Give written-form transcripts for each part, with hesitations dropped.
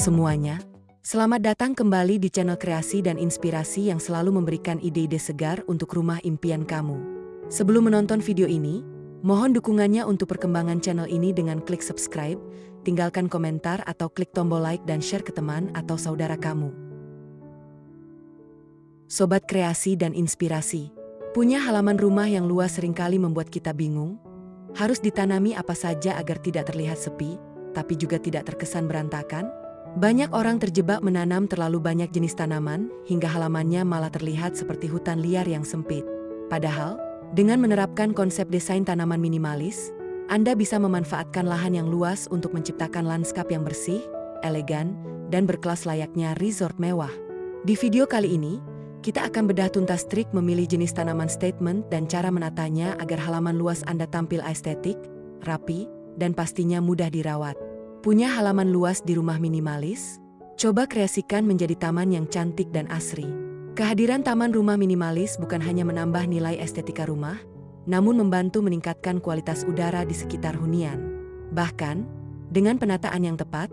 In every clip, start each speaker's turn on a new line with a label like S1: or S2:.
S1: semuanya, selamat datang kembali di channel kreasi dan inspirasi yang selalu memberikan ide-ide segar untuk rumah impian kamu. Sebelum menonton video ini, mohon dukungannya untuk perkembangan channel ini dengan klik subscribe, tinggalkan komentar atau klik tombol like dan share ke teman atau saudara kamu. Sobat kreasi dan inspirasi, punya halaman rumah yang luas seringkali membuat kita bingung. Harus ditanami apa saja agar tidak terlihat sepi, tapi juga tidak terkesan berantakan? Banyak orang terjebak menanam terlalu banyak jenis tanaman, hingga halamannya malah terlihat seperti hutan liar yang sempit. Padahal, dengan menerapkan konsep desain tanaman minimalis, Anda bisa memanfaatkan lahan yang luas untuk menciptakan lanskap yang bersih, elegan, dan berkelas layaknya resort mewah. Di video kali ini, kita akan bedah tuntas trik memilih jenis tanaman statement dan cara menatanya agar halaman luas Anda tampil estetik, rapi, dan pastinya mudah dirawat. Punya halaman luas di rumah minimalis? Coba kreasikan menjadi taman yang cantik dan asri. Kehadiran taman rumah minimalis bukan hanya menambah nilai estetika rumah, namun membantu meningkatkan kualitas udara di sekitar hunian. Bahkan, dengan penataan yang tepat,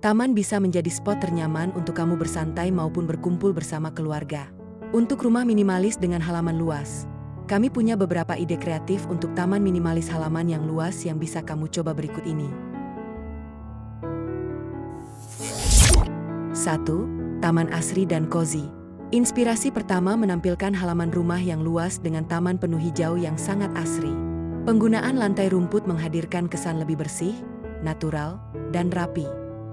S1: taman bisa menjadi spot ternyaman untuk kamu bersantai maupun berkumpul bersama keluarga. Untuk rumah minimalis dengan halaman luas, kami punya beberapa ide kreatif untuk taman minimalis halaman yang luas yang bisa kamu coba berikut ini. 1. Taman asri dan cozy. Inspirasi pertama menampilkan halaman rumah yang luas dengan taman penuh hijau yang sangat asri. Penggunaan lantai rumput menghadirkan kesan lebih bersih, natural, dan rapi.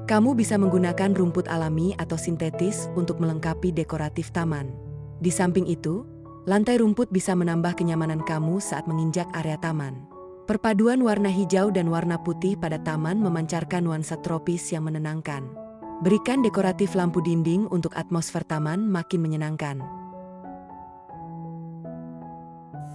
S1: Kamu bisa menggunakan rumput alami atau sintetis untuk melengkapi dekoratif taman. Di samping itu, lantai rumput bisa menambah kenyamanan kamu saat menginjak area taman. Perpaduan warna hijau dan warna putih pada taman memancarkan nuansa tropis yang menenangkan. Berikan dekoratif lampu dinding untuk atmosfer taman makin menyenangkan.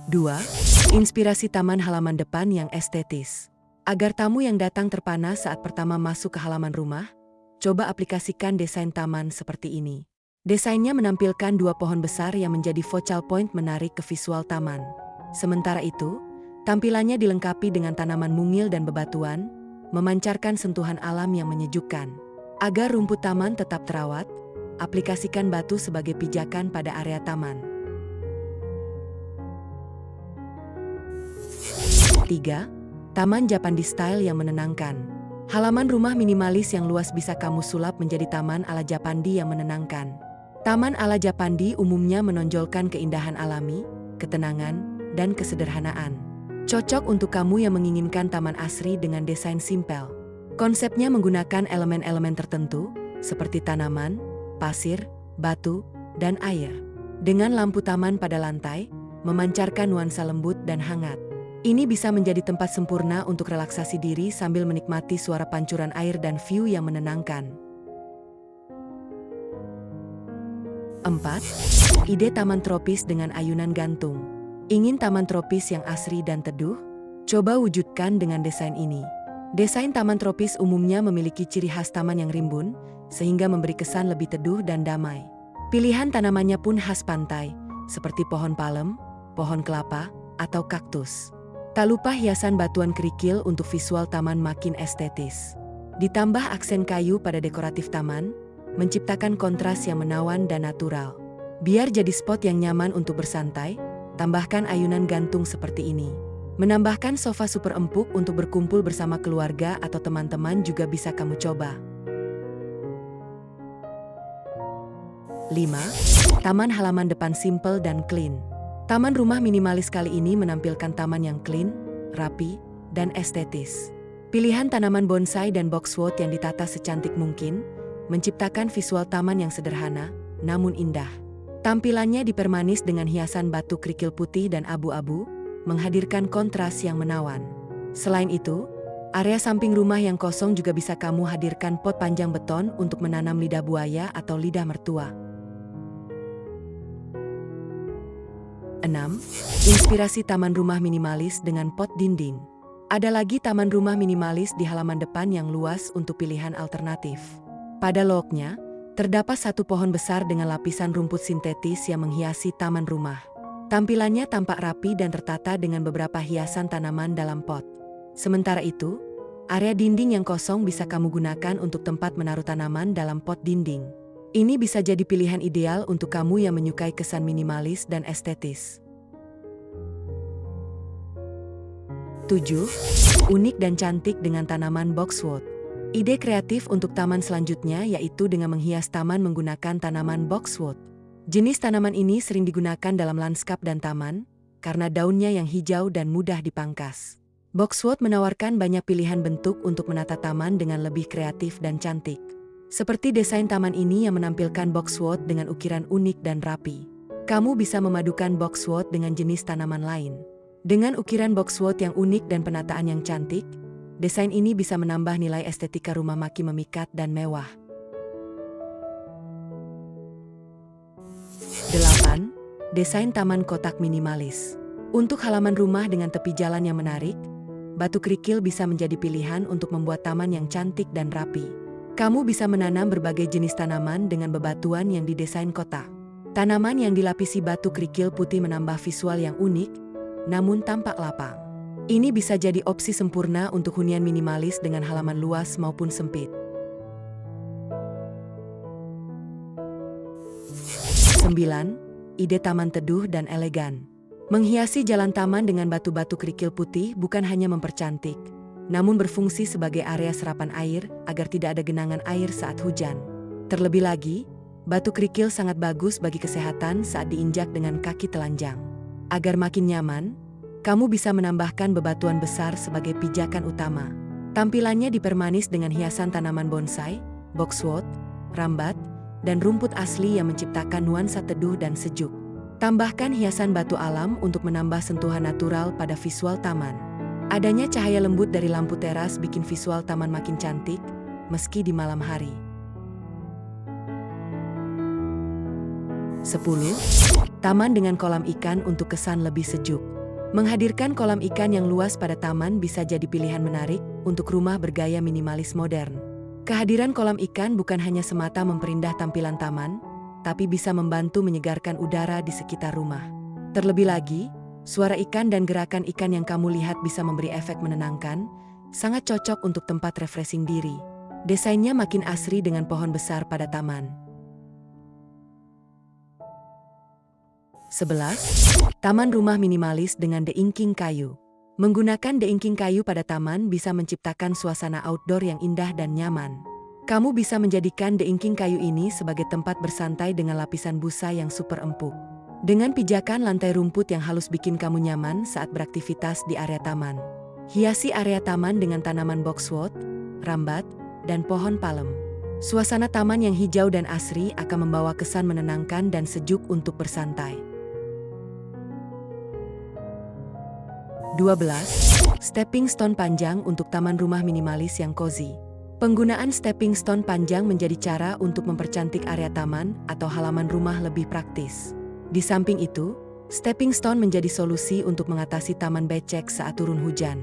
S1: 2. Inspirasi taman halaman depan yang estetis. Agar tamu yang datang terpana saat pertama masuk ke halaman rumah, coba aplikasikan desain taman seperti ini. Desainnya menampilkan dua pohon besar yang menjadi focal point menarik ke visual taman. Sementara itu, tampilannya dilengkapi dengan tanaman mungil dan bebatuan, memancarkan sentuhan alam yang menyejukkan. Agar rumput taman tetap terawat, aplikasikan batu sebagai pijakan pada area taman. 3. Taman Japandi Style yang menenangkan. Halaman rumah minimalis yang luas bisa kamu sulap menjadi taman ala Japandi yang menenangkan. Taman ala Japandi umumnya menonjolkan keindahan alami, ketenangan, dan kesederhanaan. Cocok untuk kamu yang menginginkan taman asri dengan desain simpel. Konsepnya menggunakan elemen-elemen tertentu, seperti tanaman, pasir, batu, dan air. Dengan lampu taman pada lantai, memancarkan nuansa lembut dan hangat. Ini bisa menjadi tempat sempurna untuk relaksasi diri sambil menikmati suara pancuran air dan view yang menenangkan. 4. Ide taman tropis dengan ayunan gantung. Ingin taman tropis yang asri dan teduh? Coba wujudkan dengan desain ini. Desain taman tropis umumnya memiliki ciri khas taman yang rimbun, sehingga memberi kesan lebih teduh dan damai. Pilihan tanamannya pun khas pantai, seperti pohon palem, pohon kelapa, atau kaktus. Tak lupa hiasan batuan kerikil untuk visual taman makin estetis. Ditambah aksen kayu pada dekoratif taman, menciptakan kontras yang menawan dan natural. Biar jadi spot yang nyaman untuk bersantai, tambahkan ayunan gantung seperti ini. Menambahkan sofa super empuk untuk berkumpul bersama keluarga atau teman-teman juga bisa kamu coba. 5. Taman halaman depan simple dan clean. Taman rumah minimalis kali ini menampilkan taman yang clean, rapi, dan estetis. Pilihan tanaman bonsai dan boxwood yang ditata secantik mungkin, menciptakan visual taman yang sederhana, namun indah. Tampilannya dipermanis dengan hiasan batu kerikil putih dan abu-abu, menghadirkan kontras yang menawan. Selain itu, area samping rumah yang kosong juga bisa kamu hadirkan pot panjang beton untuk menanam lidah buaya atau lidah mertua. 6. Inspirasi taman rumah minimalis dengan pot dinding. Ada lagi taman rumah minimalis di halaman depan yang luas untuk pilihan alternatif. Pada looknya, terdapat satu pohon besar dengan lapisan rumput sintetis yang menghiasi taman rumah. Tampilannya tampak rapi dan tertata dengan beberapa hiasan tanaman dalam pot. Sementara itu, Area dinding yang kosong bisa kamu gunakan untuk tempat menaruh tanaman dalam pot dinding. Ini bisa jadi pilihan ideal untuk kamu yang menyukai kesan minimalis dan estetis. 7. Unik dan cantik dengan tanaman boxwood. Ide kreatif untuk taman selanjutnya yaitu dengan menghias taman menggunakan tanaman boxwood. Jenis tanaman ini sering digunakan dalam lanskap dan taman, karena daunnya yang hijau dan mudah dipangkas. Boxwood menawarkan banyak pilihan bentuk untuk menata taman dengan lebih kreatif dan cantik. Seperti desain taman ini yang menampilkan boxwood dengan ukiran unik dan rapi. Kamu bisa memadukan boxwood dengan jenis tanaman lain. Dengan ukiran boxwood yang unik dan penataan yang cantik, desain ini bisa menambah nilai estetika rumah makin memikat dan mewah. 8. Desain taman kotak minimalis. Untuk halaman rumah dengan tepi jalan yang menarik, batu kerikil bisa menjadi pilihan untuk membuat taman yang cantik dan rapi. Kamu bisa menanam berbagai jenis tanaman dengan bebatuan yang didesain kotak. Tanaman yang dilapisi batu kerikil putih menambah visual yang unik, namun tampak lapang. Ini bisa jadi opsi sempurna untuk hunian minimalis dengan halaman luas maupun sempit. 9. Ide taman teduh dan elegan. Menghiasi jalan taman dengan batu-batu kerikil putih bukan hanya mempercantik, namun berfungsi sebagai area serapan air agar tidak ada genangan air saat hujan. Terlebih lagi, batu kerikil sangat bagus bagi kesehatan saat diinjak dengan kaki telanjang. Agar makin nyaman, kamu bisa menambahkan bebatuan besar sebagai pijakan utama. Tampilannya dipermanis dengan hiasan tanaman bonsai, boxwood, rambat, dan rumput asli yang menciptakan nuansa teduh dan sejuk. Tambahkan hiasan batu alam untuk menambah sentuhan natural pada visual taman. Adanya cahaya lembut dari lampu teras bikin visual taman makin cantik, meski di malam hari. 10. Taman dengan kolam ikan untuk kesan lebih sejuk. Menghadirkan kolam ikan yang luas pada taman bisa jadi pilihan menarik untuk rumah bergaya minimalis modern. Kehadiran kolam ikan bukan hanya semata memperindah tampilan taman, tapi bisa membantu menyegarkan udara di sekitar rumah. Terlebih lagi, suara ikan dan gerakan ikan yang kamu lihat bisa memberi efek menenangkan, sangat cocok untuk tempat refreshing diri. Desainnya makin asri dengan pohon besar pada taman. 11. Taman rumah minimalis dengan deinking kayu. Menggunakan deinking kayu pada taman bisa menciptakan suasana outdoor yang indah dan nyaman. Kamu bisa menjadikan deinking kayu ini sebagai tempat bersantai dengan lapisan busa yang super empuk. Dengan pijakan lantai rumput yang halus bikin kamu nyaman saat beraktivitas di area taman. Hiasi area taman dengan tanaman boxwood, rambat, dan pohon palem. Suasana taman yang hijau dan asri akan membawa kesan menenangkan dan sejuk untuk bersantai. 12. Stepping stone panjang untuk taman rumah minimalis yang cozy. Penggunaan stepping stone panjang menjadi cara untuk mempercantik area taman atau halaman rumah lebih praktis. Di samping itu, stepping stone menjadi solusi untuk mengatasi taman becek saat turun hujan.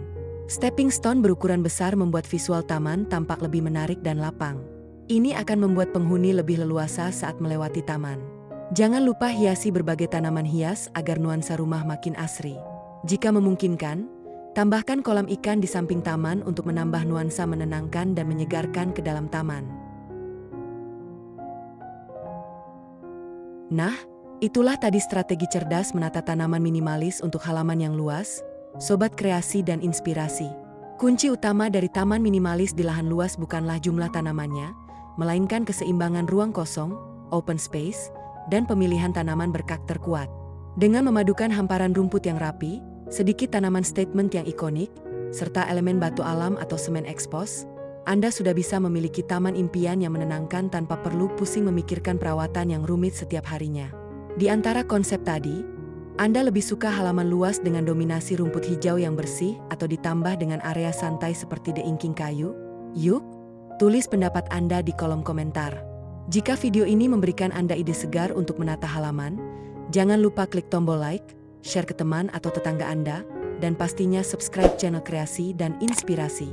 S1: Stepping stone berukuran besar membuat visual taman tampak lebih menarik dan lapang. Ini akan membuat penghuni lebih leluasa saat melewati taman. Jangan lupa hiasi berbagai tanaman hias agar nuansa rumah makin asri. Jika memungkinkan, tambahkan kolam ikan di samping taman untuk menambah nuansa menenangkan dan menyegarkan ke dalam taman. Nah, itulah tadi strategi cerdas menata tanaman minimalis untuk halaman yang luas, sobat kreasi dan inspirasi. Kunci utama dari taman minimalis di lahan luas bukanlah jumlah tanamannya, melainkan keseimbangan ruang kosong, open space, dan pemilihan tanaman berkarakter kuat. Dengan memadukan hamparan rumput yang rapi, sedikit tanaman statement yang ikonik, serta elemen batu alam atau semen ekspos, Anda sudah bisa memiliki taman impian yang menenangkan tanpa perlu pusing memikirkan perawatan yang rumit setiap harinya. Di antara konsep tadi, Anda lebih suka halaman luas dengan dominasi rumput hijau yang bersih atau ditambah dengan area santai seperti deinking kayu? Yuk, tulis pendapat Anda di kolom komentar. Jika video ini memberikan Anda ide segar untuk menata halaman, jangan lupa klik tombol like, share ke teman atau tetangga Anda, dan pastinya subscribe channel Kreasi dan Inspirasi.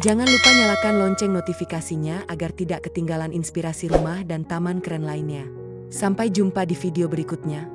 S1: Jangan lupa nyalakan lonceng notifikasinya agar tidak ketinggalan inspirasi rumah dan taman keren lainnya. Sampai jumpa di video berikutnya.